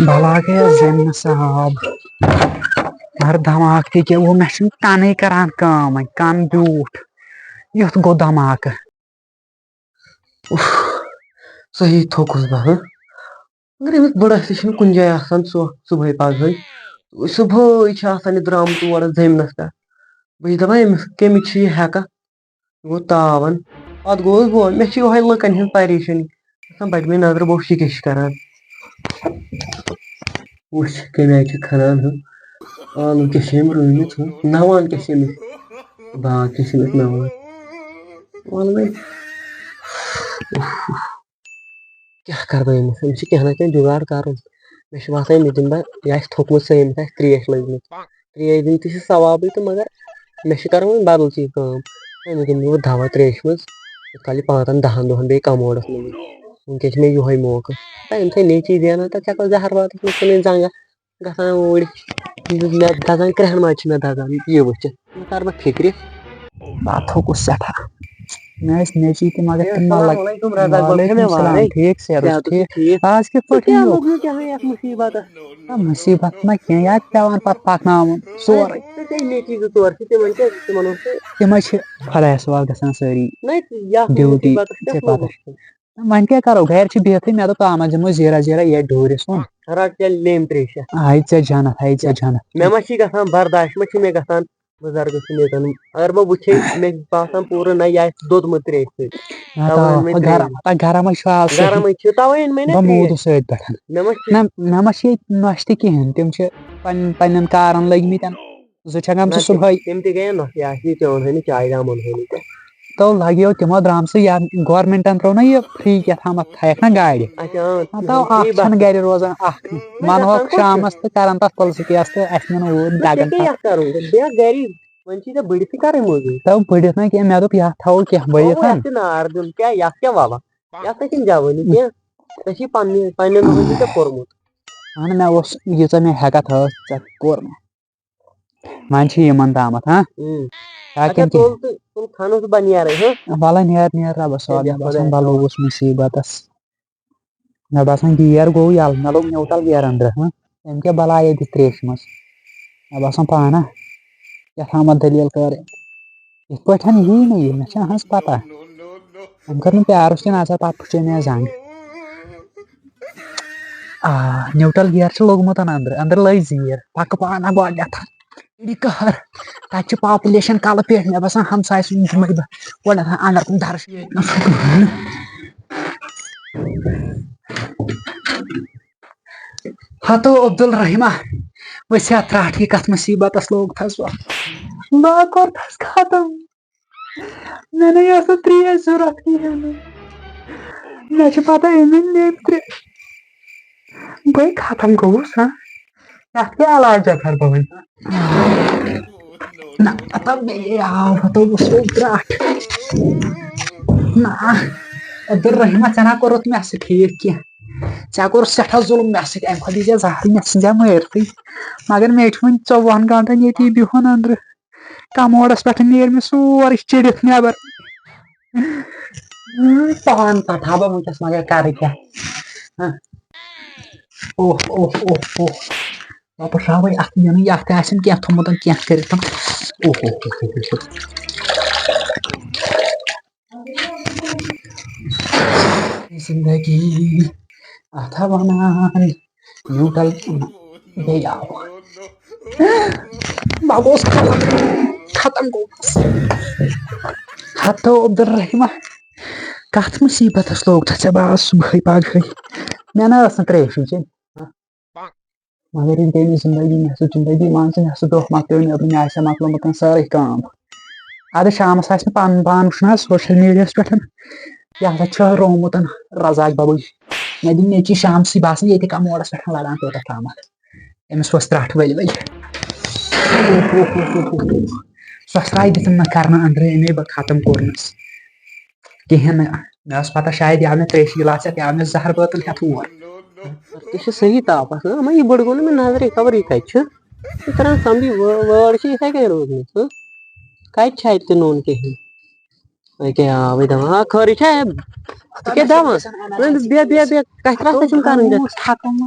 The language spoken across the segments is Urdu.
بلا گٔیَس زٔمیٖنَس صاحب مگر دھماکہٕ تہِ کیٛاہ گوٚو مےٚ چھُنہٕ کَنٕے کران کٲم وۄنۍ کَن بیوٗٹھ یُتھ گوٚو دھماکہٕ صحیح تھوٚکُس بہٕ مگر أمِس بٕڑَس تہِ چھِنہٕ کُنہِ جایہِ آسان صُبحٲے پگہٲے صُبحٲے چھِ آسان یہِ درٛامُت تور زٔمیٖنَس پٮ۪ٹھ بہٕ چھُس دَپان أمِس کٔمِچ چھِ یہِ ہٮ۪کَتھ یہِ گوٚو تاوَن پَتہٕ گوٚوُس بہٕ مےٚ چھِ یِہوے لُکَن ہِنٛز پریشٲنی آسان بَٹہِ مےٚ نظرٕ بوٚڑ شِکِش کران وٕچھ کَمہِ آیہِ چھِ کھنان ٲلوٕ کیٛاہ چھِ أمۍ رُومٕتۍ نَوان کیٛاہ چھِ أمِس باغ کیٛاہ چھِ أمِس نَوان وَلہٕ وۄنۍ کیٛاہ کَرٕ بہٕ أمِس چھِ کیٚنٛہہ نَتہٕ کیٚنٛہہ جُگاڑ کَرُن مےٚ چھُ باسان أمِس دِمہٕ بہٕ یہِ آسہِ تھوٚکمُت سُہ أمِس آسہِ ترٛیش لٔجمٕژ ترٛیش دِنۍ تہِ چھِ ثوابٕے تہٕ مگر مےٚ چھِ کَران وۄنۍ بدل کینٛہہ کٲم أمِس دِمہٕ بہٕ دوا ترٛیشہِ منٛز یِتھ کالہِ یہِ 5-10 دۄہَن بیٚیہِ کموڈَس منٛز وٕنکٮ۪ن چھِ مےٚ یِہوے موقعہٕ أمۍ تھٲے نیٚچی دیانہ تَتھ ہٮ۪کو زہر واتَس منٛز کٕنٕنۍ زنٛگَس گژھان اوٗرۍ مےٚ دَزان کرٛٮ۪ہن منٛز چھِ مےٚ دَزان یہِ وٕچھِتھ وۄنۍ کَرٕ بہٕ فِکرِ بہٕ تھوٚکُس سٮ۪ٹھاہ مےٚ ٲسۍ نیٚچی تہِ مگر تِم ما لگ وعلیکُم رزاق صٲب چھا وعلیکُم مےٚ السلام وارَے ٹھیٖک صحت اوس صحت اوسُے ٹھیٖک آز کِتھ ژٕ پٲٹھۍ کیٛاہ نیوٗکھ لوٚگمُت کیٛاہ یَتھ مُصیٖبتَس مُصیٖبت ما کینٛہہ یا پٮ۪وان پَتہٕ پَکناوُن سورُے ژےٚ نیٚچی 2-4 چھِ تِمن کیٛاہ تِمن اوس تِم حظ چھِ خۄدایَس حوالہٕ گژھان سٲری یَتھ ڈیوٹی مُصیٖبتَس ژےٚ کیٛاہ پَتہ لوٚگُتھ وۄنۍ کیٛاہ کَرو گرِ چھِ بِہتھٕے مےٚ دوٚپ تامَتھ دِمو زیٖرا زیٖرا ییٚتہِ ڈوٗرِس کُن رَٹ تیٚلہِ لیٚمبۍ ترٛیشا ہاے ژےٚ جنت ہاے ژےٚ جنت مےٚ ما چھِ گژھان برداش ما چھِ مےٚ گژھان بُزرگہٕ سٕنٛدِ ییٚتٮ۪ن اگر بہٕ وٕچھے مےٚ چھِ باسان پوٗرٕ نہ یہِ آسہِ دوٚدمُت ترٛیشہِ سۭتۍ تَوَے أنۍ مےٚ ترٛیش گرمٕے چھُ آز صحیح گرمٕے چھِ تَوَے أنۍ مےٚ نا بہٕ ترٛیش موٗدُس سۭتۍ پٮ۪ٹھ مےٚ ما چھِ مےٚ ما چھِ ییٚتہِ نۄشہِ تہِ کِہینۍ تِم چھِ پنٕنٮ۪ن کارن لٔگمٕتۍ زٕ چھِ ہٮ۪کان ژٕ صُبحٲے تِم تہِ گٔیے نۄشہِ یہِ آسہِ ژےٚ ووٚنہٕے نہٕ چایہِ دام اوٚنہٕے نہٕ ژےٚ تو لگیو تِمو درٛامژٕ یا گورمینٹن ترٛوو نا یہِ فرٛی کیٛاہتامَتھ تھایَکھ نا گاڑِ تو اکھ چھنہٕ گرِ روزان اکھ ونہوکھ شامس تہٕ کرن تتھ پُلسہٕ کیس تہٕ اَسہِ نِن اوٗرۍ دگن گری وۄنۍ چھِ ژےٚ بٔڑِتھٕے کرٕنۍ موٚزوٗرۍ تو بٔڑِتھ نہٕ کینٛہہ مےٚ دوٚپ یتھ تھاوو کینٛہہ بٔرِتھ یتھ چھُ نار دیُن کیٛاہ یتھ کیٛاہ وَلہٕ یتھ نَے چھِنہٕ جوٲنی کینٛہہ ژےٚ چھی پننٮ۪ن دۄہن چھُے ژےٚ کوٚرمُت اہن مےٚ اوس ییٖژاہ مےٚ ہٮ۪کتھ ٲس ژےٚ کوٚر مےٚ وۄنۍ چھِ یِمن تامتھ وَلہٕ نیر رۄبس حوالہٕ مےٚ باسان بہٕ لوٚگُس مُصیٖبتس مےٚ باسان گیر گوٚو یَلہٕ مےٚ لوٚگ نیوٗٹل گیر أنٛدرٕ أمۍ کیٛاہ بلایا دِژ ترٛیشہِ منٛز مےٚ باسان پانہ کیٛاہتامتھ دٔلیٖل کٔر یِتھ پٲٹھۍ یی نہٕ یہِ مےٚ چھےٚ أہٕنٛز پتہ أمۍ کٔر مےٚ پیارس تہِ نظر پتہٕ پھٕچے مےٚ زنٛگ نیوٗٹل گیر چھُ لوٚگمُت أنٛدرٕ لٔج زیٖر پکہٕ پانہ گۄڈنیتھ یہِ کٔہر تتہِ چھِ پاپُلیشن کلہٕ پیٚٹھ مےٚ باسان ہمساے سُنٛد دِمے بہٕ گۄڈنیتھ انٛدر کُن درٕش ہتو عبدالرحیمہ ؤسِتھ ترٛٹھ یہِ کتھ مُصیٖبتس لوگتھس بہٕ کوٚرتھس ختم مےٚ نَے ٲس نہٕ ترٛیش ضوٚرتھ کِہینۍ نہٕ مےٚ چھِ پتہ أمۍ أنۍ لیٚمبۍ ترٛیش بٔے ختم گوٚوُس یتھ کیٛاہ علاجا کرٕ بہٕ وۄنۍ نہ بیٚیہِ آو سیوٚد ترٛٹھ نہ عبدالرحیمہ ژےٚ نہ کوٚرُتھ مےٚ سۭتۍ ٹھیٖک کینٛہہ ژےٚ کوٚر سٮ۪ٹھاہ ظُلُم مےٚ سۭتۍ امہِ کھۄتہٕ دِژ زہرٕے مےٚ ژھٕنزے مٲرتھٕے مگر مےٚ چھُ وۄنۍ 24 گنٹن ییٚتی بِہُن أنٛدرٕ کموڈس پٮ۪ٹھ نیرِ مےٚ سورُے چِڑِتھ نٮ۪بر پان پتہٕ ہا بہٕ وٕنکیٚس مگر کرٕ کیٛاہ رۄبس راوے اتھ یِنہٕ یتھ تہِ آسن کینٛہہ تھوٚمُت کینٛہہ کٔرِتھ زندگی اتھا ونان نیوٗٹل بیٚیہِ آو بہٕ گوٚوُس ختم گوٚوُس ہتو عبدالرحیمہ کتھ مُصیٖبتس لوگتھس ژےٚ بہٕ آز صُبحٲے پگہٲے مےٚ نہ ٲس نہٕ ترٛیشی چیٚنۍ مگر یہِ گٔے نہٕ زندگی مےٚ سۭتۍ زندگی مان ژٕ مےٚ سُہ دۄہ مۄکلیو نیٚبرٕ مےٚ آسہِ ہا مۄکلومُت سٲرٕے کٲم ادٕ شامس آسہِ مےٚ پنُن پان وٕچھُن حظ سوشل میٖڈیاہس پٮ۪ٹھ یہِ ہسا چھُ روومُت رزاق ببُج مےٚ دِنۍ نیٚچی شامسٕے باسان ییٚتہِ کموڈس پٮ۪ٹھ لڑان توٚتتھ تامتھ أمِس ؤژھ ترٛٹھ ؤلۍ ؤلۍ سۄسراے دِتِم نہٕ کرنہٕ أنٛدرٕ أمے بہٕ ختم کوٚرنس کِہینۍ نہٕ مےٚ ٲس پتہ شاید یہِ آو مےٚ ترٛیشہِ گِلاس ہٮ۪تھ یہِ آو مےٚ زہر بٲتل ہٮ۪تھ اور تہِ چھِ صحیح تاپس یہِ بٔڑ گوٚو نہٕ مےٚ نظرے خبر یہِ کتہِ چھُ یہِ تران سمجھی وٲر چھِ یِتھے کٔنۍ روٗزمٕژ کتہِ چھِ اتہِ تہِ نوٚن کِہینۍ أکیٛاہ آوٕے دَپان خٲرٕے چھا ژٕ کیٛاہ دَپان بیٚہہ بیٚہہ بیٚہہ کَتھِ رَژھا چھِم کَرٕنۍ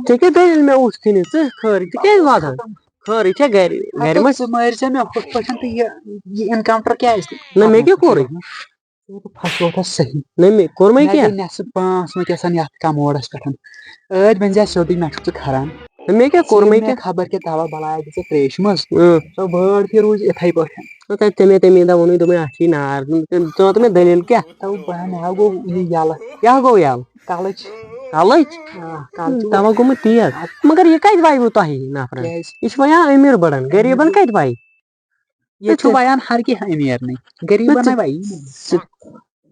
ژےٚ کیٛاہ دٔلیٖل مےٚ اوس کھنہِ ژٕ خٲرٕے ژٕ کیٛازِ واتان خٲرٕے چھا گرِ گرِ ما ژٕ مٲرۍ زِ مےٚ ہُتھ پٲٹھۍ تہٕ یہِ اِنکاونٹر کیازِ نہ مےٚ کیٛاہ کوٚرُے بہٕ پھسوتھس صحیح نہ مےٚ کوٚرمَے مےٚ کیٛاہ گٔے نٮ۪صٕف 5 مِنٹ آسان یتھ کموڈس پٮ۪ٹھ ٲدۍ ؤنۍ زِ سیوٚدُے مےٚ چھُ ژٕ کھران مےٚ کیٛاہ کوٚرمَے مےٚ کیٛاہ خبر کہِ دوا بلایا دِژے تریشہِ منٛز سۄ وٲر تہِ روٗز یِتھٕے پٲٹھۍ تَمے دۄہ ووٚنُے دوٚپمَے اَتھ چھی نار ژٕ وَنتہٕ مےٚ دٔلیٖل کیٛاہ مےٚ گوٚو یہِ یَلہٕ کیٛاہ گوٚو یَلہٕ کلٕچ کَلٕچ دوا گوٚمُت تیز مگر یہِ کَتہِ وَیوٕ تۄہہِ نفرن یہِ چھُ وَیان أمیٖر بڑن غریٖبن کَتہِ وَیہِ ییٚتہِ چھُ وَیان ہر کینٛہہ أمیٖرنٕے غریٖبن ہَے وَیی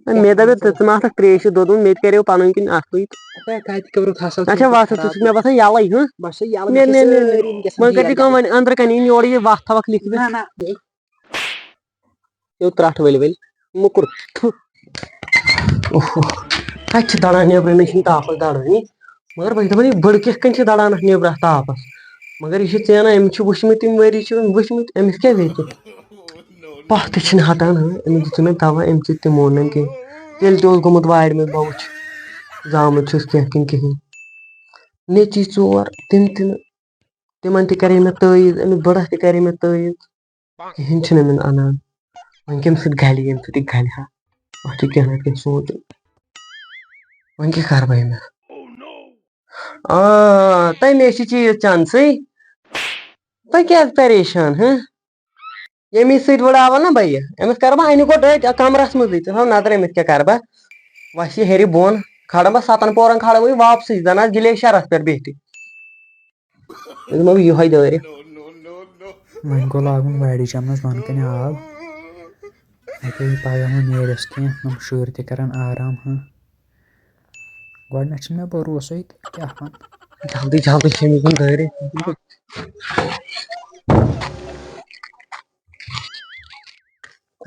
مےٚ دَپے ژٕ ما آسکھ تریشہِ دۄد اوٚن مےٚ تہِ کَریو پَنٕنۍ کِنۍ اَصلٕے کَتہِ کوٚرُتھ اَصٕل اچھا وَتھ ژٕ چھُکھ مےٚ باسان یَلَے ہہ بہٕ چھُس یَلہٕ وۄنۍ کٔرۍزِ کٲم وۄنۍ أنٛدرٕ کَنہِ یِن یورٕ یہِ وَتھ تھاوَکھ لیکھِتھ نہ پیوٚو ترٛٹھ ؤلۍ ؤلۍ موٚکُر کَتہِ چھِ دَران نیٚبرٕ چھِنہٕ تاپَس دَرٲنی مگر بہٕ چھُس دَپان یہِ بٔڑٕ کِتھ کٔنۍ چھِ دَران اَتھ نیٚبرٕ اَتھ تاپَس مگر یہِ چھِ ژینان أمِس چھِ وٕچھمٕتۍ یِم ؤری چھِ وٕچھمٕتۍ أمِس کیٛاہ ویٚژِ پَہہ تہِ چھِنہٕ ہَٹان أمِس دِژٕ مےٚ دوا اَمہِ سۭتۍ تہِ مون نہٕ کینٛہہ تیٚلہِ تہِ اوس گوٚمُت وارِ منٛز بہٕ وٕچھِ زامُت چھُس کینٛہہ کِنہٕ کِہیٖنۍ نیٚچی 4 تِم تہِ نہٕ تِمن تہِ کَرے مےٚ تٲیٖز أمِس بٔڑس تہِ کَرے مےٚ تٲیٖز کِہیٖنۍ چھِنہٕ یِمن اَنان وۄنۍ کَمہِ سۭتۍ گَلہِ ییٚمہِ سۭتۍ یہِ گَلہِ ہا اَتھ چھُ کیٚنٛہہ نتہٕ کیٚنٛہہ سونٛچُن وۄنۍ کیٛاہ کَرٕ بہٕ أمِس تَمے چھِ چیٖز چانسٕے تُہۍ کیٛازِ پریشان ییٚمی سۭتۍ وٕڑاوَن نا بہٕ یہِ أمِس کَرٕ بہٕ اَنہِ گوٚٹ أتۍ کَمرَس منٛزٕے ژٕ تھاو نظر أمِس کیٛاہ کَرٕ بہٕ وَسہِ یہِ ہیٚرِ بۄن کھالن بہٕ 7 پورن کھالو یہِ واپسٕے زَن آسہِ گِلیشَرَس پٮ۪ٹھ بِہتٕے دِمو بہٕ یِہوٚے دٲرِتھ وۄنۍ گوٚو لاگُن وارِ چَمنَس بۄن کَنہِ آب اَتہِ یہِ پَگاہ ما نیرٮ۪س کینٛہہ یِم شُرۍ تہِ کَرَن آرام گۄڈنٮ۪تھ چھِنہٕ مےٚ بروسَے تہٕ کیٛاہ وَنہٕ جلدی جلدی چھِ أمِس بۄن دٲرِتھ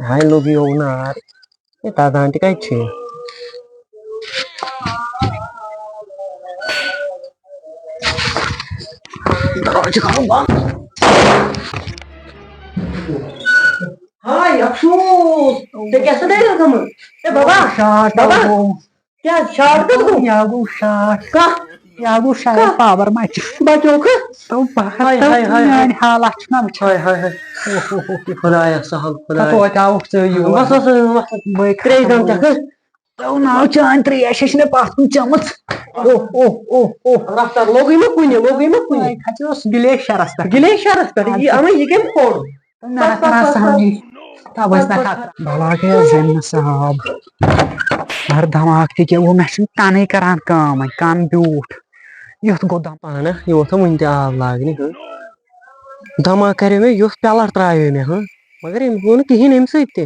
ہاے لوٚگ یوٚو نار ہے دَزان تہِ کَتہِ چھُ یہِ دروازٕ کھولُن بنٛد ہاے افسوٗس ژےٚ کیٛاہ سا دٔلیٖل گٔمٕژ ہے بابا بابا کیٛاہ شاٹ کَتھ گوٚو یا گوٚو شاٹ کَتھ یا گوٚو شاید پاور مَچہِ بچوکھٕ میٛانہِ حالات چھُنہ وٕچھان خۄدایا سہل خۄدایا توتہِ آوُکھ ژٕ یور ترٛیش دام چکھٕ تو ناو چانہِ تریش چھِ مےٚ پَتھ کُن چٔمٕژ رفتار لوٚگُے مہ کُنہِ کھژیوس گِلیشرَس پٮ۪ٹھ گِلیشَرس پٮ۪ٹھ یہِ کٔمۍ کھوٚل بلا گٔیس زٔنِس آب مگر دھماکہٕ تہِ کیٛاہ گوٚو مےٚ چھُنہٕ کَنٕے کران کٲم وۄنۍ کَن بیوٗٹھ یُتھ گوٚو پانہ یہِ ووتھا وٕنہِ تہِ آب لاگنہِ دھماکہٕ کَریو مےٚ یُتھ پٮ۪لٹ ترٛایو مےٚ مگر أمِس گوٚو نہٕ کِہیٖنۍ اَمہِ سۭتۍ تہِ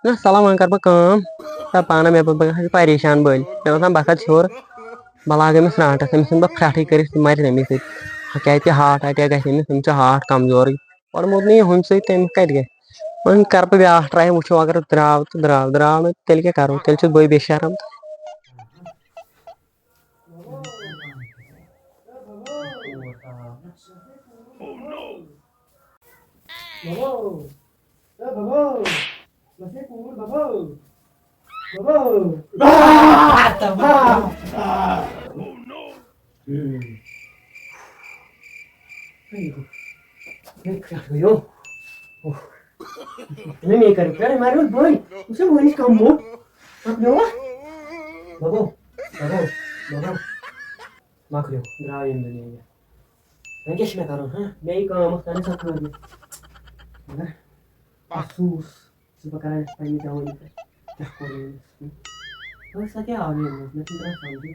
نہ سَلا وۄنۍ کَرٕ بہٕ کٲم پانہ مےٚ بہٕ گژھٕ پریشان بٔلۍ مےٚ باسان بہٕ کھژٕ ہیوٚر بہٕ لاگہٕ أمِس رانٛٹَس أمِس ژھٕنہٕ بہٕ پھرٛٮ۪ٹھٕے کٔرِتھ سُہ مَرِ تَمی سۭتۍ کیٛازِ کہِ ہاٹ اَٹیک گژھِ أمِس چھُ ہاٹ کَمزورٕے پوٚرمُت نہٕ یہِ ہُمہِ سۭتۍ تہِ أمِس کَتہِ گژھِ وۄنۍ کَرٕ بہٕ بیٛاکھ ٹرٛاے وٕچھو اگر درٛاو تہٕ درٛاو نہٕ تیٚلہِ کیٛاہ کَرو تیٚلہِ چھُس بٕے بے شرم مۄکلیو درٛاو ییٚمہِ دُنیا وۄنۍ کیٛاہ چھِ مےٚ کَرُن مےٚ یہِ کٲم ٲس کَرٕنۍ سۄ کٔر مےٚ مگر افسوٗس چھُس بہٕ کَران پنٛنہِ جوٲنی پٮ۪ٹھ کیٛاہ کوٚر مےٚ سۄ کیٛاہ آو مےٚ مےٚ چھُنہٕ تران سَمجھی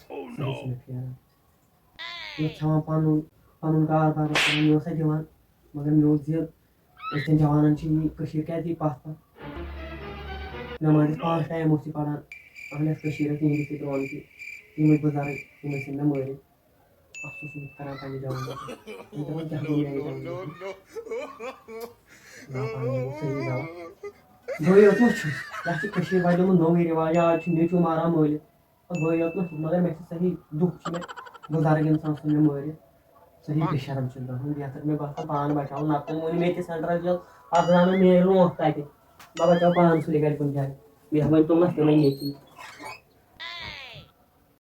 صحیح چھُ مےٚ پھیران مےٚ کھٮ۪وان پَنُن کاربار اوس کران مےٚ اوسا دِوان مگر مےٚ اوس یہِ أزکٮ۪ن جوانن چھِ یی کٔشیٖر کیٛازِ یی پَتھ نٮ۪مازِ 5 ٹایم اوس یہِ پَران اہن حظ کٔشیٖر ٲس یِہِنٛدِ سۭتۍ روزان یِمٕے بُزرٕگ یِم ٲسِن مےٚ مٲرِتھ افسوٗس چھُس بہٕ کران پنٛنہِ جوانی پٮ۪ٹھ دَپان کیٛاہ گوٚو میٛانہِ جوانی صحیح دوا بٕے یوت ما چھُس یَتھ چھِ کٔشیٖرِ بَدلیومُت نوٚوُے رِواج آز چھُ نیٚچوٗ ماران مٲلِس بٕے یوت ما چھُس مگر مےٚ چھِ صحیح دُکھ چھُ مےٚ بُزرٕگ اِنسان ژھُن مےٚ مٲرِتھ صحیح بے شرم چھُس بہٕ یَتھ مےٚ باسان پانہٕ بچاوُن نَتہٕ ووٚن مےٚ تہِ سٮ۪نٹرَس جَل اَتھ زانان میٛٲنۍ لونٛکھ تَتہِ بہٕ بچاو پان سُلہِ گرِ کُنہِ جایہِ بیٚیہِ ؤنۍ تُلنَس تِمے ییٚتی